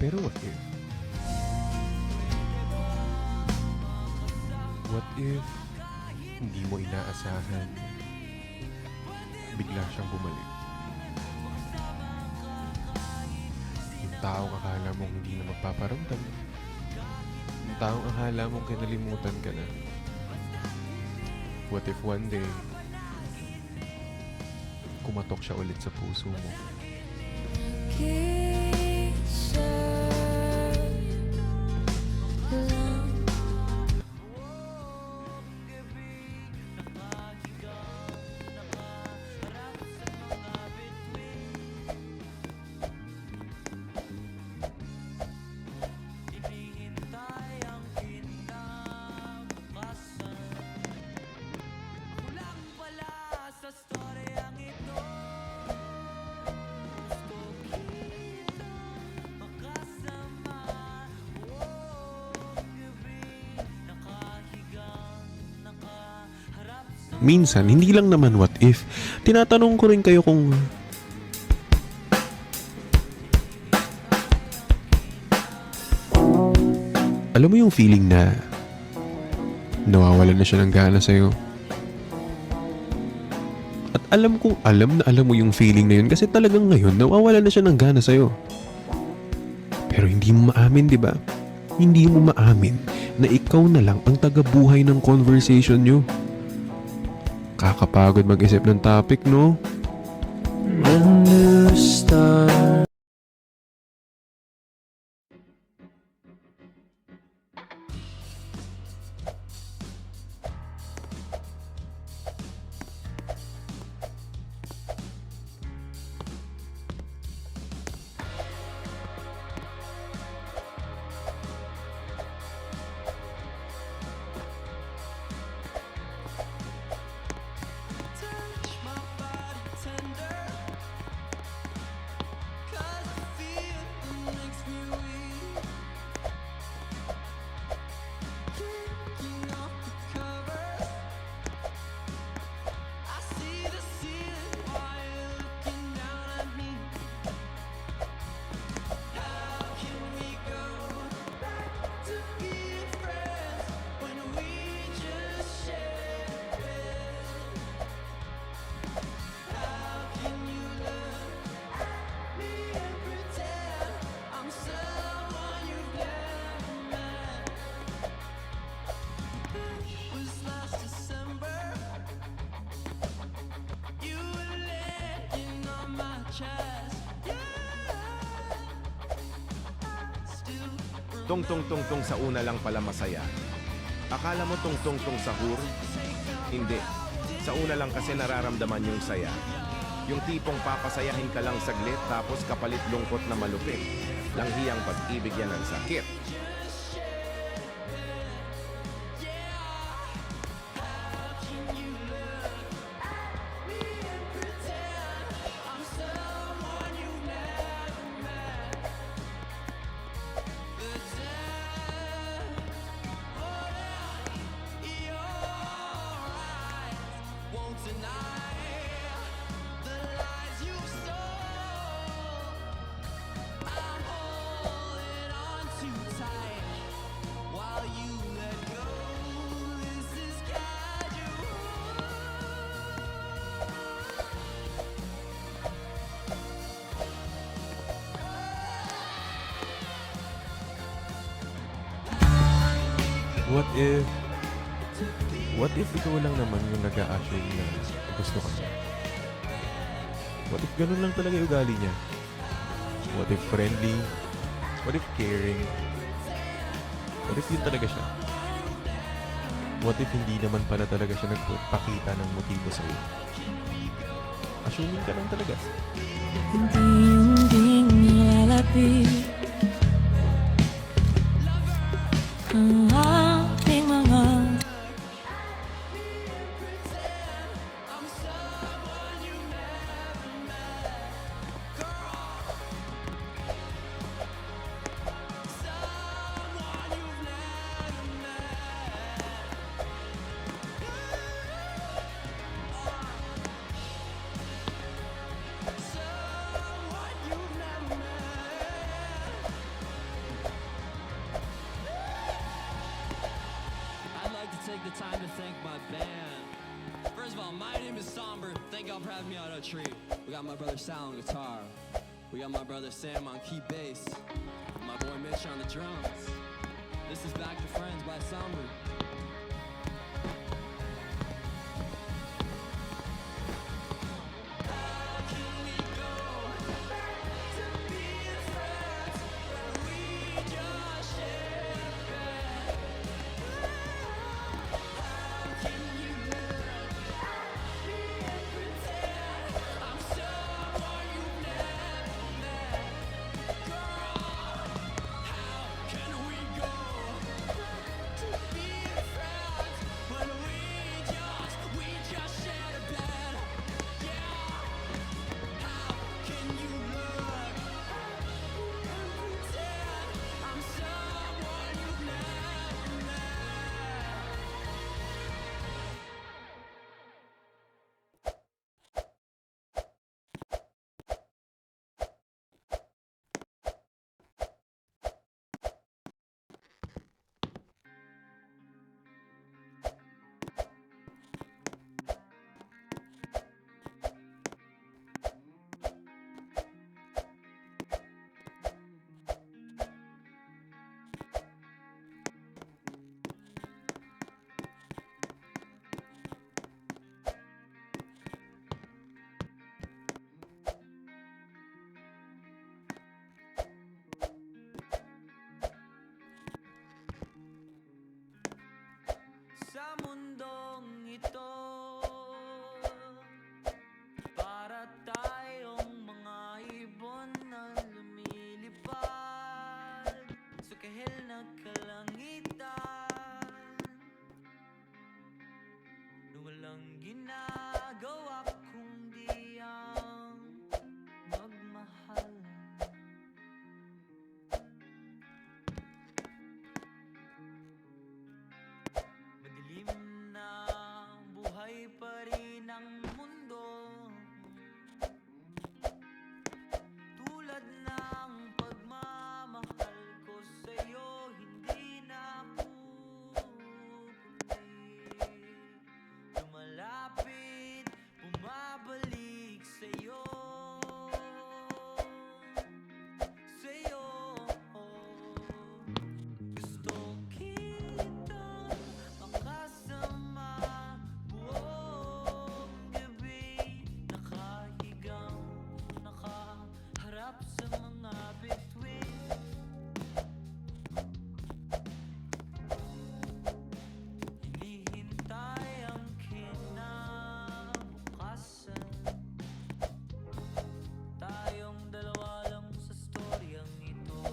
Pero what if? What if hindi mo inaasahan, bigla siyang bumalik? Yung taong akala mong hindi na magpaparamdam. Yung taong akala mong kinalimutan ka na. What if one day, kumatok siya ulit sa puso mo? Minsan, hindi lang naman what if. Tinatanong ko rin kayo kung alam mo yung feeling na nawawalan na siya ng gana sa'yo. At alam kong alam na alam mo yung feeling na yun kasi talagang ngayon nawawalan na siya ng gana sa'yo. Pero hindi mo maamin, di ba? Hindi mo maamin na ikaw na lang ang tagabuhay ng conversation nyo. Kakapagod mag-isip ng topic, no? When you start Tungtong-tungtong sa una lang pala masaya. Akala mo tungtong-tong sa hur? Hindi. Sa una lang kasi nararamdaman yung saya. Yung tipong papasayahin ka lang saglit tapos kapalit lungkot na malupit. Langhiyang pag-ibig yan ang sakit. What if ikaw lang naman yung nag-a-assume na gusto ka niya? What if ganun lang talaga yung ugali niya? What if friendly? What if caring? What if yun talaga siya? What if hindi naman pala talaga siya nagpakita ng motibo sa'yo? Assuming ka lang talaga. Hindi nilalapit ang ating mga time to thank my band. First of all, my name is Somber. Thank y'all for having me on a treat. We got my brother Sal on guitar. We got my brother Sam on key bass. And my boy Mitch on the drums. This is Back to Friends by Somber. Sa mundong ito, para tayong mga ibon na lumilipad sa kahil na kalangitan, na walang ginagawa kundi ang magmahal. Madilim na buhay pa rin ang mundo, tulad ng pagmamahal ko sa'yo, hindi na pupundi. Lumalapit, bumabalik sa'yo, sa'yo. Gusto kitang makasama buong gabi, nakahigang nakaharap sa mga bituin. Hinihintay ang kinabukasan, tayong dalawa lang sa storyang ito.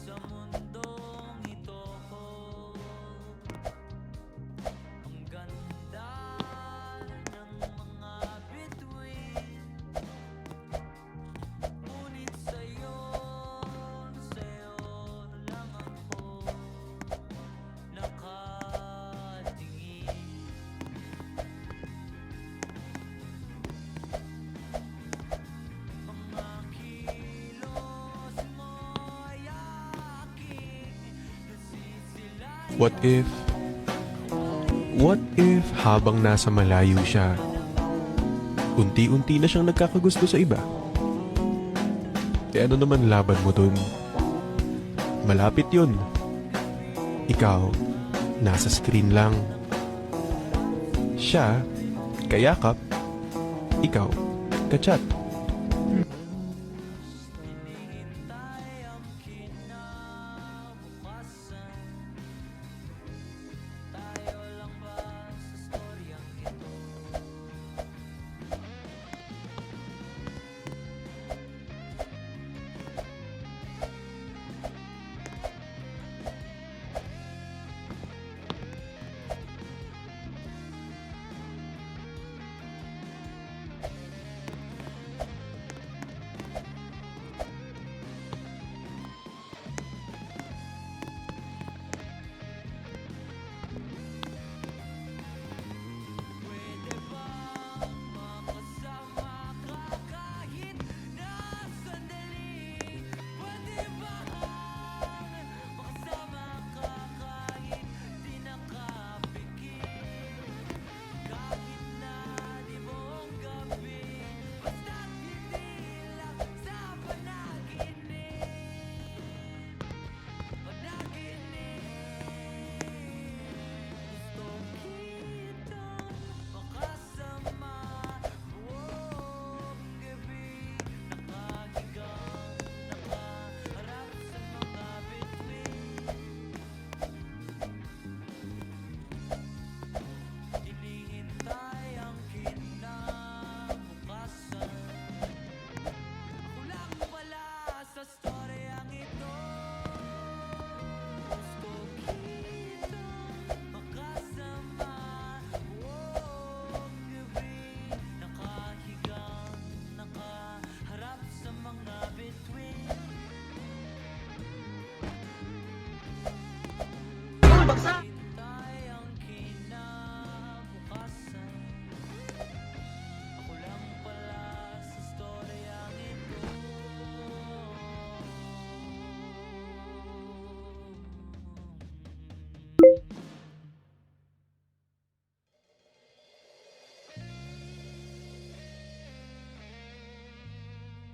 Sa mundong ito, ang ganda ng mga bituin, ngunit sa'yo lang ako nakatingin. Mga kilos mo ay aking nasisilayan. What if habang nasa malayo siya, unti-unti na siyang nagkakagusto sa iba? Ano naman laban mo dun? Malapit yun. Ikaw, nasa screen lang. Siya, kayakap. Ikaw, kachat.